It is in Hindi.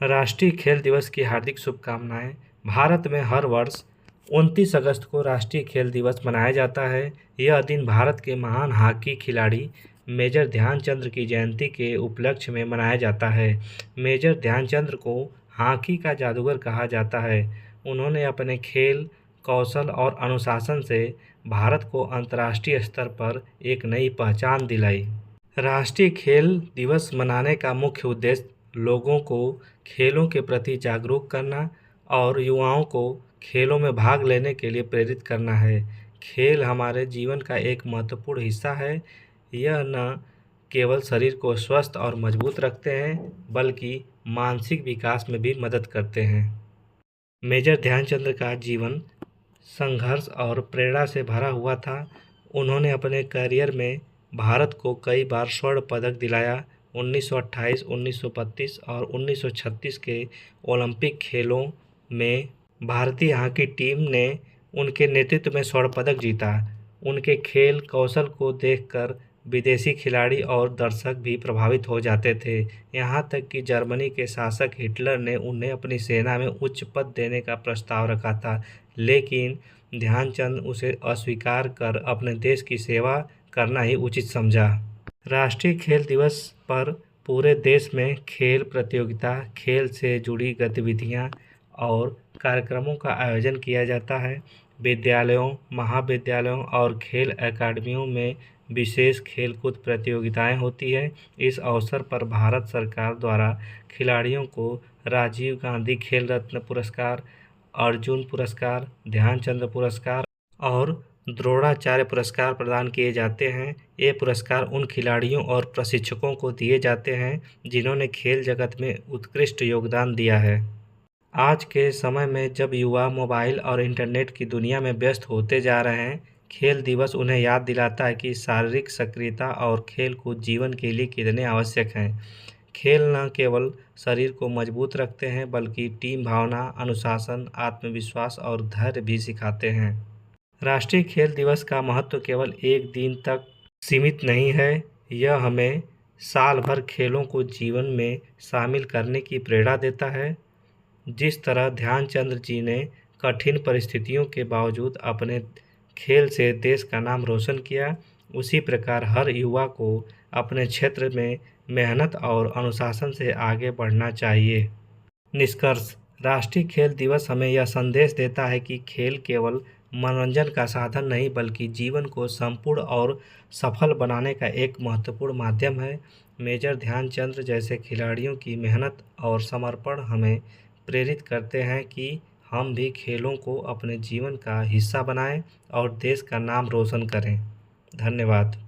राष्ट्रीय खेल दिवस की हार्दिक शुभकामनाएं। भारत में हर वर्ष 29 अगस्त को राष्ट्रीय खेल दिवस मनाया जाता है। यह दिन भारत के महान हॉकी खिलाड़ी मेजर ध्यानचंद की जयंती के उपलक्ष्य में मनाया जाता है। मेजर ध्यानचंद को हॉकी का जादूगर कहा जाता है। उन्होंने अपने खेल, कौशल और अनुशासन से भारत को अंतर्राष्ट्रीय स्तर पर एक नई पहचान दिलाई। राष्ट्रीय खेल दिवस मनाने का मुख्य उद्देश्य लोगों को खेलों के प्रति जागरूक करना और युवाओं को खेलों में भाग लेने के लिए प्रेरित करना है। खेल हमारे जीवन का एक महत्वपूर्ण हिस्सा है। यह न केवल शरीर को स्वस्थ और मजबूत रखते हैं, बल्कि मानसिक विकास में भी मदद करते हैं। मेजर ध्यानचंद का जीवन संघर्ष और प्रेरणा से भरा हुआ था। उन्होंने अपने करियर में भारत को कई बार स्वर्ण पदक दिलाया। 1928, 1932 और 1936 के ओलंपिक खेलों में भारतीय हॉकी टीम ने उनके नेतृत्व में स्वर्ण पदक जीता। उनके खेल कौशल को देखकर विदेशी खिलाड़ी और दर्शक भी प्रभावित हो जाते थे। यहाँ तक कि जर्मनी के शासक हिटलर ने उन्हें अपनी सेना में उच्च पद देने का प्रस्ताव रखा था, लेकिन ध्यानचंद उसे अस्वीकार कर अपने देश की सेवा करना ही उचित समझा। राष्ट्रीय खेल दिवस पर पूरे देश में खेल प्रतियोगिता, खेल से जुड़ी गतिविधियां और कार्यक्रमों का आयोजन किया जाता है। विद्यालयों, महाविद्यालयों और खेल अकादमियों में विशेष खेलकूद प्रतियोगिताएं होती है। इस अवसर पर भारत सरकार द्वारा खिलाड़ियों को राजीव गांधी खेल रत्न पुरस्कार, अर्जुन पुरस्कार, ध्यानचंद पुरस्कार और द्रोणाचार्य पुरस्कार प्रदान किए जाते हैं। ये पुरस्कार उन खिलाड़ियों और प्रशिक्षकों को दिए जाते हैं जिन्होंने खेल जगत में उत्कृष्ट योगदान दिया है। आज के समय में जब युवा मोबाइल और इंटरनेट की दुनिया में व्यस्त होते जा रहे हैं, खेल दिवस उन्हें याद दिलाता है कि शारीरिक सक्रियता और खेल कूद जीवन के लिए कितने आवश्यक हैं। खेल न केवल शरीर को मजबूत रखते हैं, बल्कि टीम भावना, अनुशासन, आत्मविश्वास और धैर्य भी सिखाते हैं। राष्ट्रीय खेल दिवस का महत्व केवल एक दिन तक सीमित नहीं है। यह हमें साल भर खेलों को जीवन में शामिल करने की प्रेरणा देता है। जिस तरह ध्यानचंद जी ने कठिन परिस्थितियों के बावजूद अपने खेल से देश का नाम रोशन किया, उसी प्रकार हर युवा को अपने क्षेत्र में मेहनत और अनुशासन से आगे बढ़ना चाहिए। निष्कर्ष: राष्ट्रीय खेल दिवस हमें यह संदेश देता है कि खेल केवल मनोरंजन का साधन नहीं, बल्कि जीवन को संपूर्ण और सफल बनाने का एक महत्वपूर्ण माध्यम है। मेजर ध्यानचंद जैसे खिलाड़ियों की मेहनत और समर्पण हमें प्रेरित करते हैं कि हम भी खेलों को अपने जीवन का हिस्सा बनाएं और देश का नाम रोशन करें। धन्यवाद।